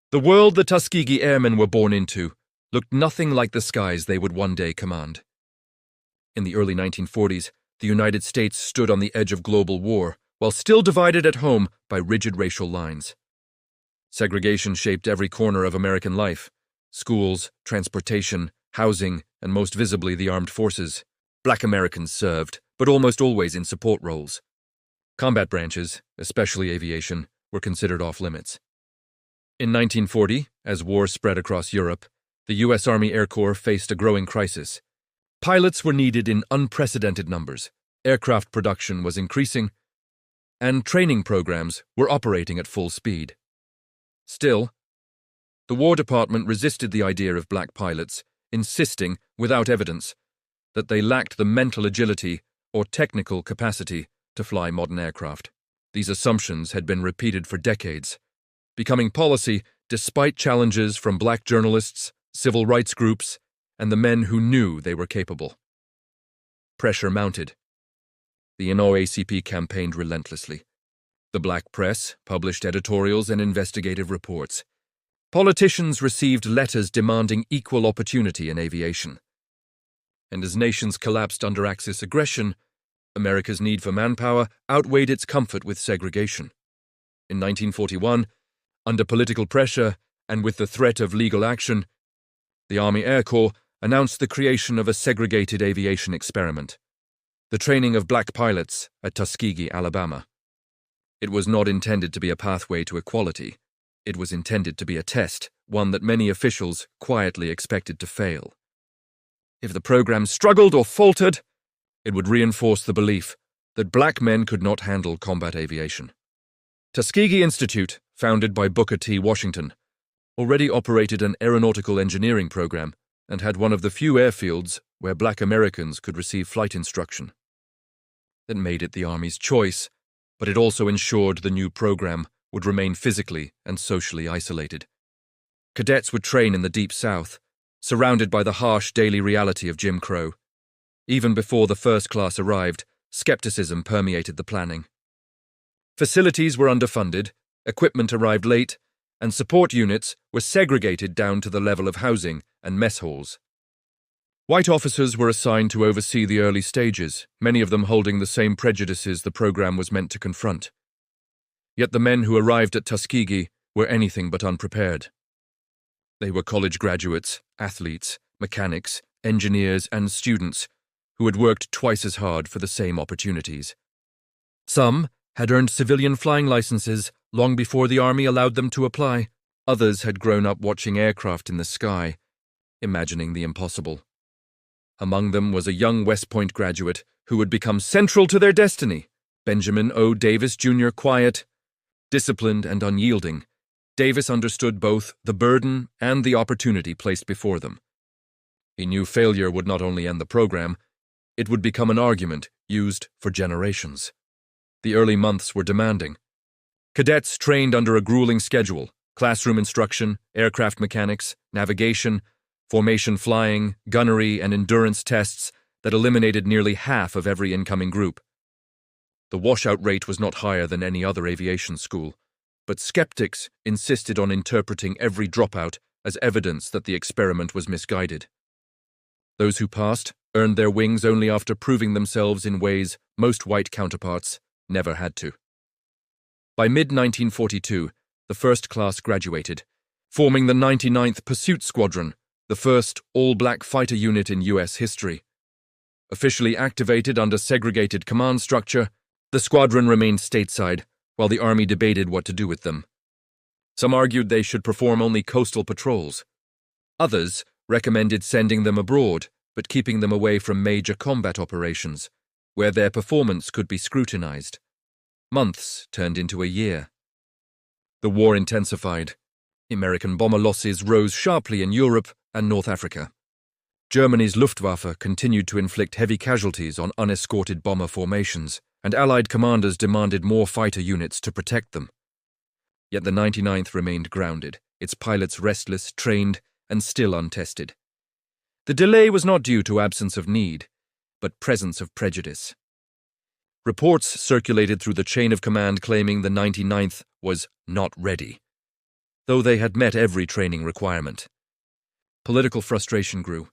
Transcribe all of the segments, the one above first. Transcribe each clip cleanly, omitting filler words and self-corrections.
The world the Tuskegee Airmen were born into looked nothing like the skies they would one day command. In the early 1940s, the United States stood on the edge of global war, while still divided at home by rigid racial lines. Segregation shaped every corner of American life: schools, transportation, housing, and most visibly the armed forces. Black Americans served, but almost always in support roles. Combat branches, especially aviation, were considered off-limits. In 1940, as war spread across Europe, the U.S. Army Air Corps faced a growing crisis. Pilots were needed in unprecedented numbers, aircraft production was increasing, and training programs were operating at full speed. Still, the War Department resisted the idea of black pilots, insisting, without evidence, that they lacked the mental agility or technical capacity to fly modern aircraft. These assumptions had been repeated for decades, becoming policy despite challenges from black journalists, civil rights groups, and the men who knew they were capable. Pressure mounted. The NAACP campaigned relentlessly. The black press published editorials and investigative reports. Politicians received letters demanding equal opportunity in aviation. And as nations collapsed under Axis aggression, America's need for manpower outweighed its comfort with segregation. In 1941, under political pressure and with the threat of legal action, the Army Air Corps announced the creation of a segregated aviation experiment, the training of black pilots at Tuskegee, Alabama. It was not intended to be a pathway to equality. It was intended to be a test, one that many officials quietly expected to fail. If the program struggled or faltered, it would reinforce the belief that black men could not handle combat aviation. Tuskegee Institute, founded by Booker T. Washington, already operated an aeronautical engineering program and had one of the few airfields where black Americans could receive flight instruction. That made it the Army's choice, but it also ensured the new program would remain physically and socially isolated. Cadets would train in the Deep South, surrounded by the harsh daily reality of Jim Crow. Even before the first class arrived, skepticism permeated the planning. Facilities were underfunded, equipment arrived late, and support units were segregated down to the level of housing and mess halls. White officers were assigned to oversee the early stages, many of them holding the same prejudices the program was meant to confront. Yet the men who arrived at Tuskegee were anything but unprepared. They were college graduates, athletes, mechanics, engineers, and students who had worked twice as hard for the same opportunities. Some had earned civilian flying licenses long before the Army allowed them to apply. Others had grown up watching aircraft in the sky, imagining the impossible. Among them was a young West Point graduate who would become central to their destiny, Benjamin O. Davis, Jr. Quiet, disciplined and unyielding, Davis understood both the burden and the opportunity placed before them. He knew failure would not only end the program, it would become an argument used for generations. The early months were demanding. Cadets trained under a grueling schedule: classroom instruction, aircraft mechanics, navigation, formation flying, gunnery, and endurance tests that eliminated nearly half of every incoming group. The washout rate was not higher than any other aviation school, but skeptics insisted on interpreting every dropout as evidence that the experiment was misguided. Those who passed earned their wings only after proving themselves in ways most white counterparts never had to. By mid-1942, the first class graduated, forming the 99th Pursuit Squadron, the first all-black fighter unit in U.S. history. Officially activated under segregated command structure, the squadron remained stateside, while the Army debated what to do with them. Some argued they should perform only coastal patrols. Others recommended sending them abroad, but keeping them away from major combat operations, where their performance could be scrutinized. Months turned into a year. The war intensified. American bomber losses rose sharply in Europe and North Africa. Germany's Luftwaffe continued to inflict heavy casualties on unescorted bomber formations, and Allied commanders demanded more fighter units to protect them. Yet the 99th remained grounded, its pilots restless, trained, and still untested. The delay was not due to absence of need, but presence of prejudice. Reports circulated through the chain of command claiming the 99th was not ready. though they had met every training requirement. Political frustration grew.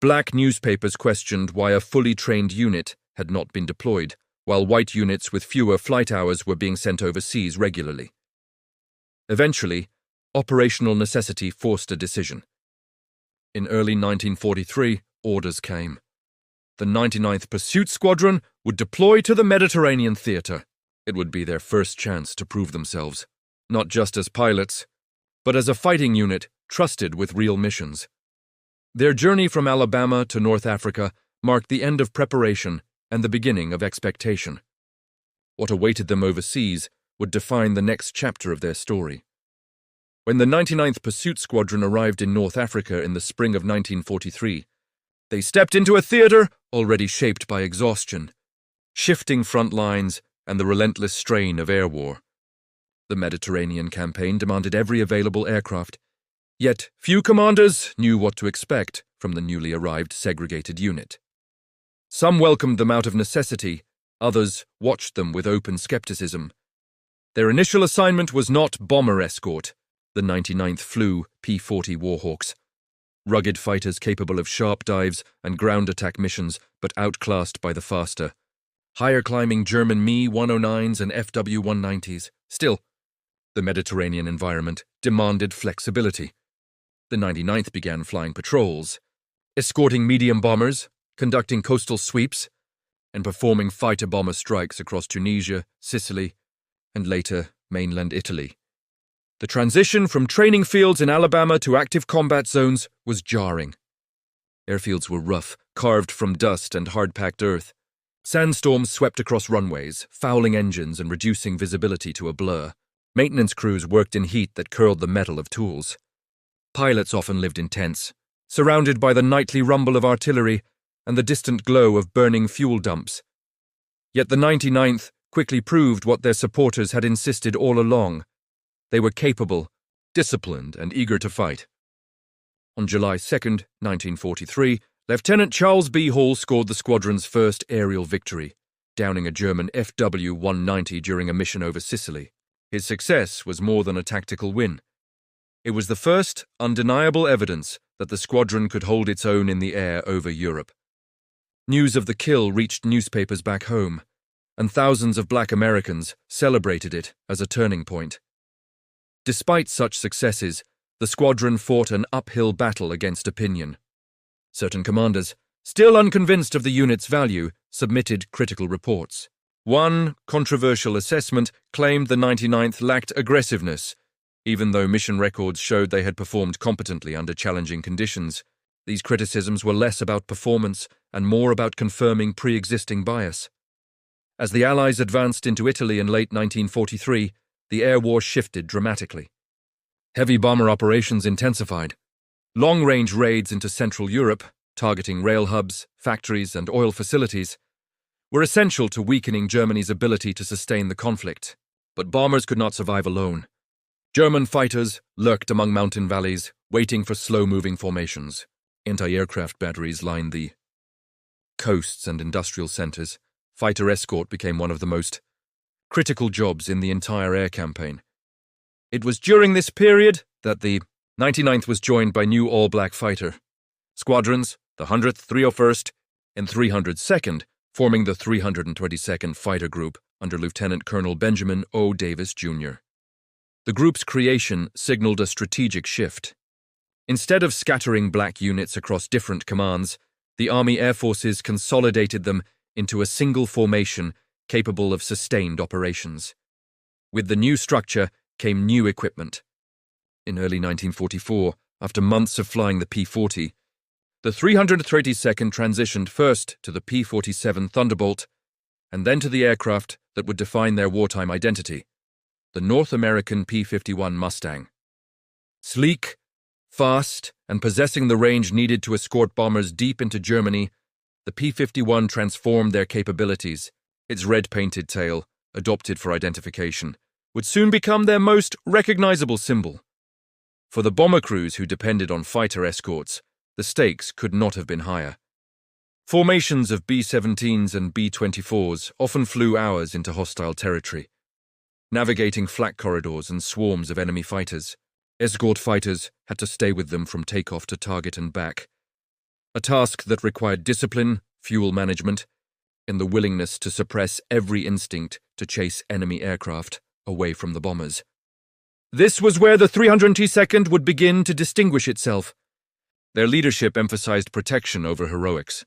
Black newspapers questioned why a fully trained unit had not been deployed, while white units with fewer flight hours were being sent overseas regularly. Eventually, operational necessity forced a decision. In early 1943, orders came. The 99th Pursuit Squadron would deploy to the Mediterranean theater. It would be their first chance to prove themselves, not just as pilots, but as a fighting unit trusted with real missions. Their journey from Alabama to North Africa marked the end of preparation and the beginning of expectation. What awaited them overseas would define the next chapter of their story. When the 99th Pursuit Squadron arrived in North Africa in the spring of 1943, they stepped into a theater already shaped by exhaustion, shifting front lines, and the relentless strain of air war. The Mediterranean campaign demanded every available aircraft, yet few commanders knew what to expect from the newly arrived segregated unit. Some welcomed them out of necessity, others watched them with open skepticism. Their initial assignment was not bomber escort. The 99th flew P-40 Warhawks, rugged fighters capable of sharp dives and ground attack missions, but outclassed by the faster, higher-climbing German Me-109s and FW-190s. Still, the Mediterranean environment demanded flexibility. The 99th began flying patrols, escorting medium bombers, conducting coastal sweeps, and performing fighter-bomber strikes across Tunisia, Sicily, and later mainland Italy. The transition from training fields in Alabama to active combat zones was jarring. Airfields were rough, carved from dust and hard-packed earth. Sandstorms swept across runways, fouling engines and reducing visibility to a blur. Maintenance crews worked in heat that curled the metal of tools. Pilots often lived in tents, surrounded by the nightly rumble of artillery and the distant glow of burning fuel dumps. Yet the 99th quickly proved what their supporters had insisted all along. They were capable, disciplined, and eager to fight. On July 2, 1943, Lieutenant Charles B. Hall scored the squadron's first aerial victory, downing a German FW-190 during a mission over Sicily. His success was more than a tactical win. It was the first undeniable evidence that the squadron could hold its own in the air over Europe. News of the kill reached newspapers back home, and thousands of black Americans celebrated it as a turning point. Despite such successes, the squadron fought an uphill battle against opinion. Certain commanders, still unconvinced of the unit's value, submitted critical reports. One controversial assessment claimed the 99th lacked aggressiveness. Even though mission records showed they had performed competently under challenging conditions, these criticisms were less about performance and more about confirming pre-existing bias. As the Allies advanced into Italy in late 1943, the air war shifted dramatically. Heavy bomber operations intensified. Long-range raids into Central Europe, targeting rail hubs, factories, and oil facilities, were essential to weakening Germany's ability to sustain the conflict. But bombers could not survive alone. German fighters lurked among mountain valleys, waiting for slow-moving formations. Anti-aircraft batteries lined the coasts and industrial centers. Fighter escort became one of the most critical jobs in the entire air campaign. It was during this period that the 99th was joined by new all-black fighter squadrons, the 100th, 301st, and 302nd, forming the 322nd Fighter Group under Lieutenant Colonel Benjamin O. Davis, Jr. The group's creation signaled a strategic shift. Instead of scattering black units across different commands, the Army Air Forces consolidated them into a single formation capable of sustained operations. With the new structure came new equipment. In early 1944, after months of flying the P-40, the 332nd transitioned first to the P-47 Thunderbolt and then to the aircraft that would define their wartime identity, the North American P-51 Mustang. Sleek, fast, and possessing the range needed to escort bombers deep into Germany, the P-51 transformed their capabilities. Its red-painted tail, adopted for identification, would soon become their most recognizable symbol. For the bomber crews who depended on fighter escorts, the stakes could not have been higher. Formations of B-17s and B-24s often flew hours into hostile territory, navigating flak corridors and swarms of enemy fighters. Escort fighters had to stay with them from takeoff to target and back. A task that required discipline, fuel management, and the willingness to suppress every instinct to chase enemy aircraft away from the bombers. This was where the 302nd would begin to distinguish itself. Their leadership emphasized protection over heroics.